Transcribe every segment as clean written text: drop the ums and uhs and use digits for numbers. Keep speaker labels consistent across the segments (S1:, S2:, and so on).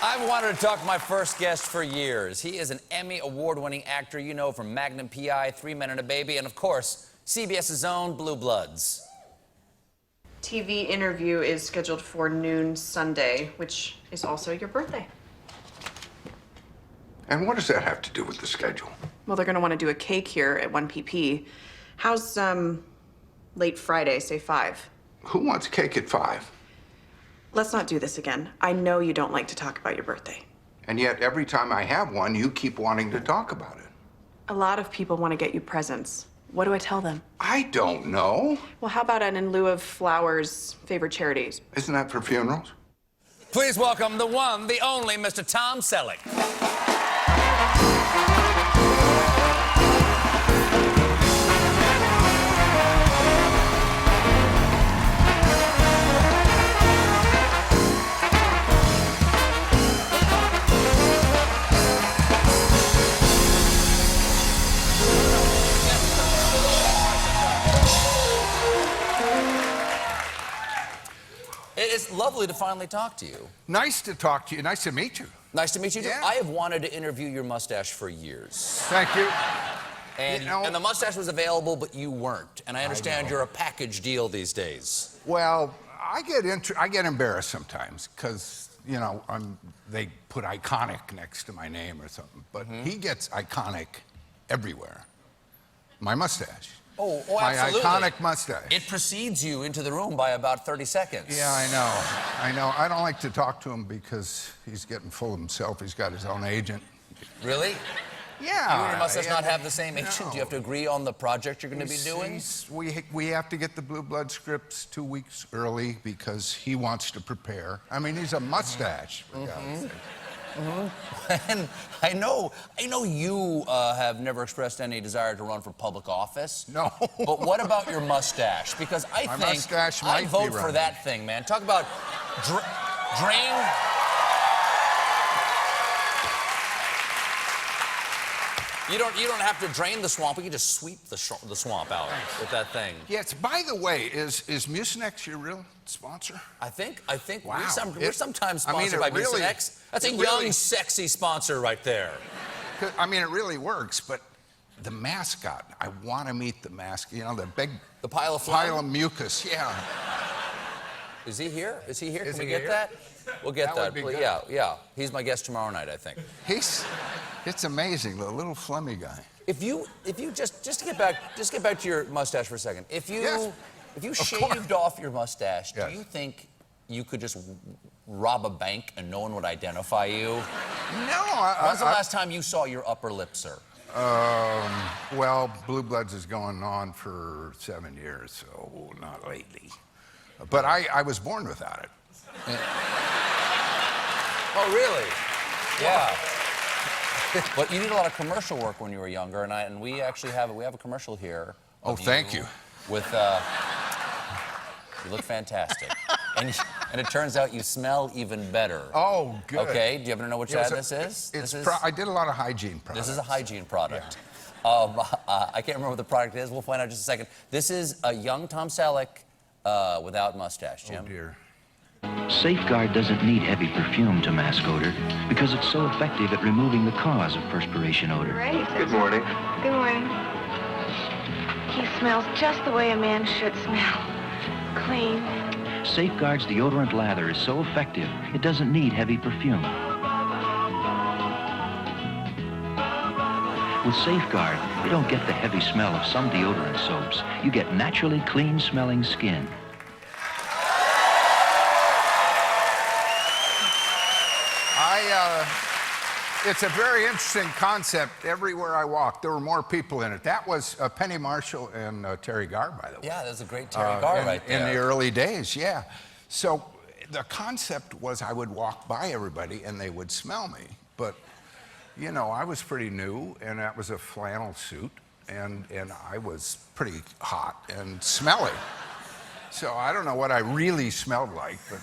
S1: I've wanted to talk to my first guest for years. He is an Emmy Award-winning actor you know from Magnum P.I., 3 Men and a Baby, and of course, CBS's own Blue Bloods.
S2: TV interview is scheduled for noon Sunday, which is also your birthday.
S3: And what does that have to do with the schedule?
S2: Well, they're gonna want to do a cake here at 1 pp. How's, late Friday, say 5?
S3: Who wants cake at 5?
S2: Let's not do this again. I know you don't like to talk about your birthday.
S3: And yet, every time I have one, you keep wanting to talk about it.
S2: A lot of people want to get you presents. What do I tell them?
S3: I don't know.
S2: Well, how about an in lieu of flowers, favorite charities?
S3: Isn't that for funerals?
S1: Please welcome the one, the only Mr. Tom Selleck. It's lovely to finally talk to you.
S3: Nice to talk to you. Nice to meet you.
S1: Nice to meet you, too.
S3: Yeah.
S1: I have wanted to interview your mustache for years.
S3: Thank you.
S1: And,
S3: You know-
S1: and the mustache was available, but you weren't. And I understand you're a package deal these days.
S3: Well, I get embarrassed sometimes because, you know, they put iconic next to my name or something. But he gets iconic everywhere. My mustache.
S1: Oh,
S3: My
S1: absolutely.
S3: iconic mustache.
S1: It precedes you into the room by about 30 seconds.
S3: Yeah, I know. I don't like to talk to him because he's getting full of himself. He's got his own agent.
S1: Really?
S3: Yeah.
S1: You and your mustache not have the same agent?
S3: No.
S1: Do you have to agree on the project you're going to be doing?
S3: We have to get the Blue Blood scripts 2 weeks early because he wants to prepare. I mean, he's a mustache, for God's sake.
S1: And I know you have never expressed any desire to run for public office.
S3: No.
S1: But what about your mustache? Because I
S3: My
S1: think
S3: mustache
S1: I'd
S3: might
S1: vote
S3: be
S1: for
S3: running.
S1: that thing, man. Talk about drain. You don't have to drain the swamp. We can just sweep the swamp out with that thing.
S3: Yes, by the way, is Mucinex your real sponsor?
S1: I think
S3: Wow.
S1: we're sometimes
S3: I mean,
S1: sponsored by
S3: it really-
S1: Mucinex. That's a
S3: it
S1: young,
S3: really-
S1: sexy sponsor right there.
S3: I mean, it really works, but the mascot, I want to meet the mascot. You know, the big
S1: The pile of
S3: pile of mucus, yeah.
S1: Is he here? Is he here?
S3: Is
S1: Can we
S3: he
S1: get
S3: here?
S1: that? We'll get
S3: That
S1: that.
S3: would be good.
S1: Yeah. He's my guest tomorrow night, I think.
S3: It's amazing, the little flummy guy.
S1: If you just to get back to your mustache for a second. If you
S3: Yes.
S1: shaved off your mustache,
S3: Yes.
S1: do you think you could just rob a bank and no one would identify you?
S3: No,
S1: When's the last time you saw your upper lip, sir?
S3: well, Blue Bloods is going on for 7 years, so not lately. But I was born without it.
S1: Oh, really? Yeah. But you did a lot of commercial work when you were younger, and we actually have a commercial here.
S3: Oh,
S1: of
S3: thank you.
S1: With you look fantastic, and it turns out you smell even better.
S3: Oh, good.
S1: Okay, do you happen to know which ad this is?
S3: I did a lot of hygiene products.
S1: This is a hygiene product. I can't remember what the product is. We'll find out in just a second. This is a young Tom Selleck without mustache, Jim.
S3: Oh, dear.
S4: Safeguard doesn't need heavy perfume to mask odor because it's so effective at removing the cause of perspiration odor.
S5: Ready?
S3: Good morning.
S5: Good morning. He smells just the way a man should smell. Clean.
S4: Safeguard's deodorant lather is so effective, it doesn't need heavy perfume. With Safeguard, you don't get the heavy smell of some deodorant soaps. You get naturally clean-smelling skin.
S3: It's a very interesting concept. Everywhere I walked, there were more people in it. That was Penny Marshall and Terry Garr, by the way.
S1: Yeah, there's a great Terry Garr right there.
S3: In the early days, yeah. So the concept was I would walk by everybody and they would smell me. But, you know, I was pretty new, and that was a flannel suit, and I was pretty hot and smelly. So I don't know what I really smelled like, but...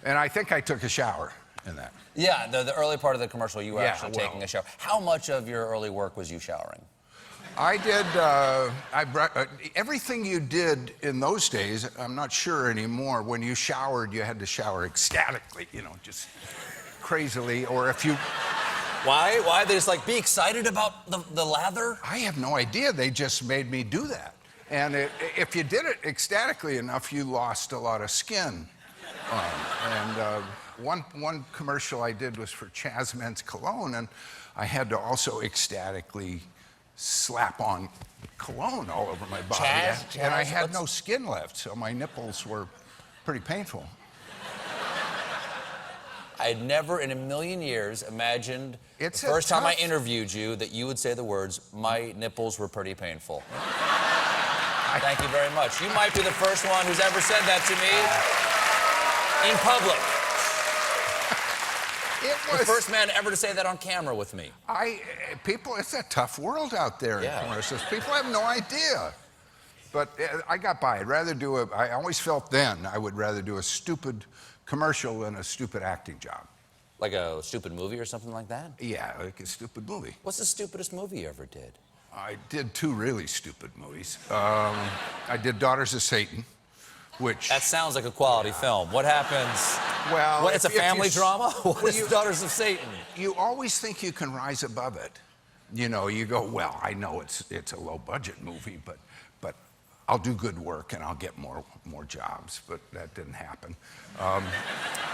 S3: And I think I took a shower in that.
S1: Yeah, the early part of the commercial, you were
S3: Yeah,
S1: actually
S3: well-
S1: taking a shower. How much of your early work was you showering?
S3: I did, everything you did in those days, I'm not sure anymore. When you showered, you had to shower ecstatically, you know, just crazily, or if you...
S1: Why? Why? They just like, be excited about the lather?
S3: I have no idea. They just made me do that. And if you did it ecstatically enough, you lost a lot of skin. One commercial I did was for Chas Men's Cologne, and I had to also ecstatically slap on cologne all over my body.
S1: Chas,
S3: and I had no skin left, so my nipples were pretty painful.
S1: I had never in a million years imagined the first time I interviewed you that you would say the words, my nipples were pretty painful. Thank you very much. You might be the first one who's ever said that to me in public. The first man ever to say that on camera with me.
S3: People, it's a tough world out there in commercials. People have no idea. But I got by. I always felt then I would rather do a stupid commercial than a stupid acting job.
S1: Like a stupid movie or something like that?
S3: Yeah, like a stupid movie.
S1: What's the stupidest movie you ever did?
S3: I did 2 really stupid movies. I did Daughters of Satan, which...
S1: That sounds like a quality film. What happens?
S3: Well...
S1: What, it's a family drama? What is Daughters of Satan?
S3: You always think you can rise above it. You know, you go, well, I know it's a low-budget movie, but I'll do good work and I'll get more jobs. But that didn't happen.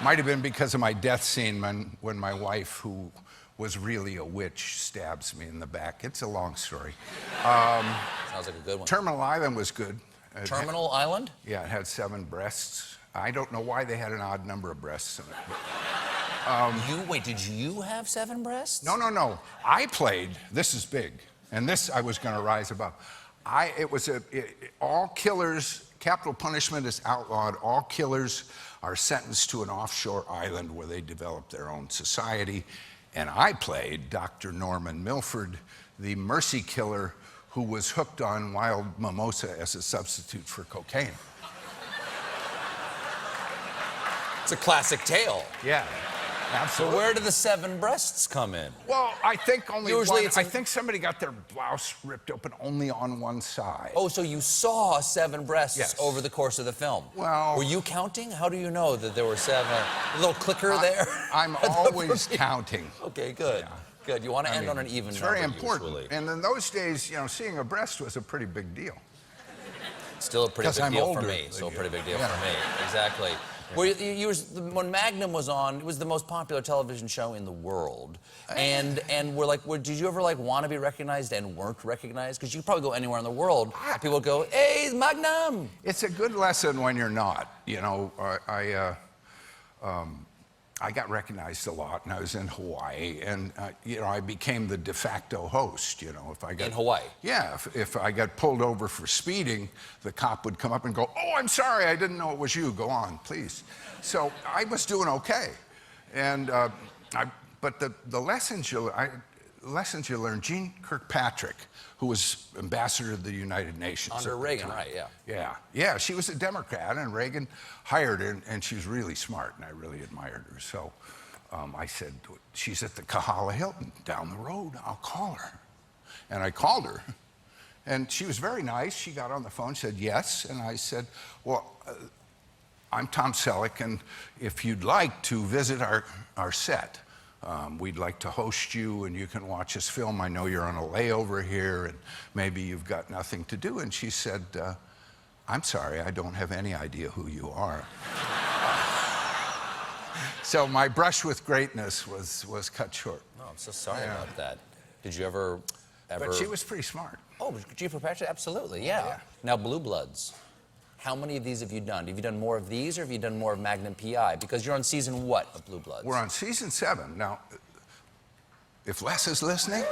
S3: Might have been because of my death scene when my wife, who was really a witch, stabs me in the back. It's a long story.
S1: Sounds like a good one.
S3: Terminal Island was good.
S1: Terminal Island?
S3: Yeah, it had 7 breasts. I don't know why they had an odd number of breasts in it.
S1: Wait, did you have 7 breasts?
S3: No. I played, this is big, and this I was gonna rise above. All killers, capital punishment is outlawed. All killers are sentenced to an offshore island where they develop their own society. And I played Dr. Norman Milford, the mercy killer who was hooked on wild mimosa as a substitute for cocaine.
S1: It's a classic tale.
S3: Yeah, absolutely.
S1: So where do the 7 breasts come in?
S3: Well, I think only
S1: Usually
S3: one. I think somebody got their blouse ripped open only on one side.
S1: Oh, so you saw 7 breasts
S3: Yes.
S1: over the course of the film?
S3: Well...
S1: Were you counting? How do you know that there were 7? A little clicker there?
S3: I'm always counting.
S1: Okay, good.
S3: Yeah.
S1: Good. You want to end on an even
S3: It's
S1: number,
S3: very important.
S1: usually.
S3: And in those days, you know, seeing a breast was a pretty big deal.
S1: Still a pretty
S3: 'Cause
S1: big
S3: I'm
S1: deal for
S3: older
S1: me.
S3: than
S1: Still a
S3: you.
S1: pretty big deal
S3: Yeah.
S1: for me. Exactly. Well, when Magnum was on, it was the most popular television show in the world. And did you ever want to be recognized and weren't recognized? Because you probably go anywhere in the world, and people would go, "Hey, it's Magnum."
S3: It's a good lesson when you're not. You know, I got recognized a lot, and I was in Hawaii, and you know, I became the de facto host. You know, if I got
S1: In Hawaii?
S3: Yeah, if I got pulled over for speeding, the cop would come up and go, "Oh, I'm sorry, I didn't know it was you. Go on, please." So I was doing okay, and but the lessons you learn. Jean Kirkpatrick, who was ambassador to the United Nations
S1: Under Reagan, right? Yeah.
S3: Yeah, she was a Democrat, and Reagan hired her, and she was really smart, and I really admired her. So I said, she's at the Kahala Hilton down the road. I'll call her. And I called her, and she was very nice. She got on the phone, said yes, and I said, well, I'm Tom Selleck, and if you'd like to visit our set, we'd like to host you, and you can watch us film. I know you're on a layover here, and maybe you've got nothing to do. And she said, I'm sorry, I don't have any idea who you are. So my brush with greatness was cut short.
S1: No, I'm so sorry about that. Did you ever?
S3: But she was pretty smart.
S1: Oh, Jean Kirkpatrick, absolutely, yeah. Now, Blue Bloods. How many of these have you done? Have you done more of these, or have you done more of Magnum P.I.? Because you're on season what of Blue Bloods?
S3: We're on season 7. Now, if Les is listening,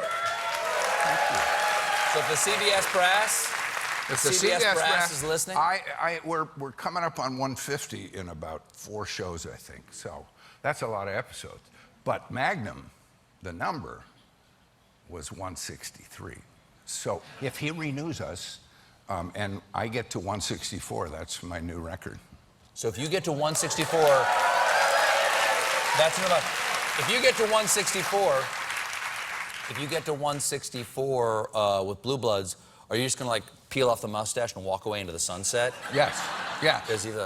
S3: thank you.
S1: So if the CBS brass,
S3: If the
S1: CBS brass is listening?
S3: we're coming up on 150 in about 4 shows, I think. So that's a lot of episodes. But Magnum, the number, was 163. So if he renews us, and I get to 164, that's my new record.
S1: So if you get to 164, that's enough. If you get to 164, If you get to 164 with Blue Bloods, are you just gonna like peel off the mustache and walk away into the sunset?
S3: Yes. Yeah.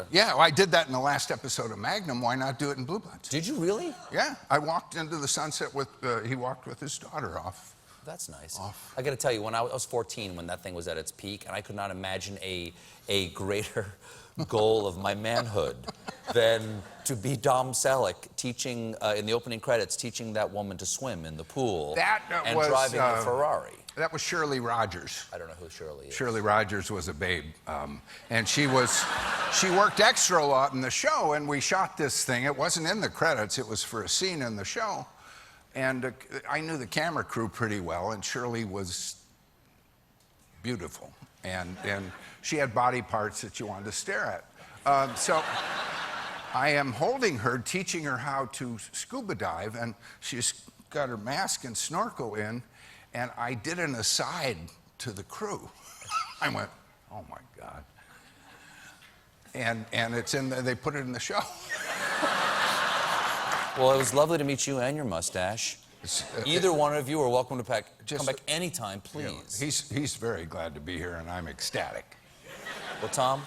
S3: Yeah, well, I did that in the last episode of Magnum. Why not do it in Blue Bloods?
S1: Did you really?
S3: Yeah, I walked into the sunset with, he walked with his daughter off.
S1: That's nice.
S3: Off.
S1: I gotta tell you, when I was 14, when that thing was at its peak, and I could not imagine a greater goal of my manhood than to be Dom Selleck teaching, in the opening credits, teaching that woman to swim in the pool and driving a Ferrari.
S3: That was Shirley Rogers.
S1: I don't know who Shirley is.
S3: Shirley Rogers was a babe. And she worked extra a lot in the show, and we shot this thing. It wasn't in the credits, it was for a scene in the show. And I knew the camera crew pretty well, and Shirley was beautiful. And she had body parts that you wanted to stare at. So I am holding her, teaching her how to scuba dive, and she's got her mask and snorkel in, and I did an aside to the crew. I went, oh my God. And it's in they put it in the show.
S1: Well, it was lovely to meet you and your mustache. Either one of you are welcome to come back anytime, please.
S3: You know, he's very glad to be here, and I'm ecstatic.
S1: Well, Tom,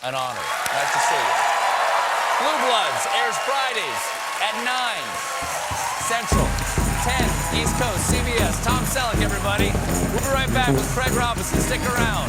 S1: an honor. Nice to see you. Blue Bloods airs Fridays at 9 Central, 10 East Coast, CBS. Tom Selleck, everybody. We'll be right back with Craig Robinson. Stick around.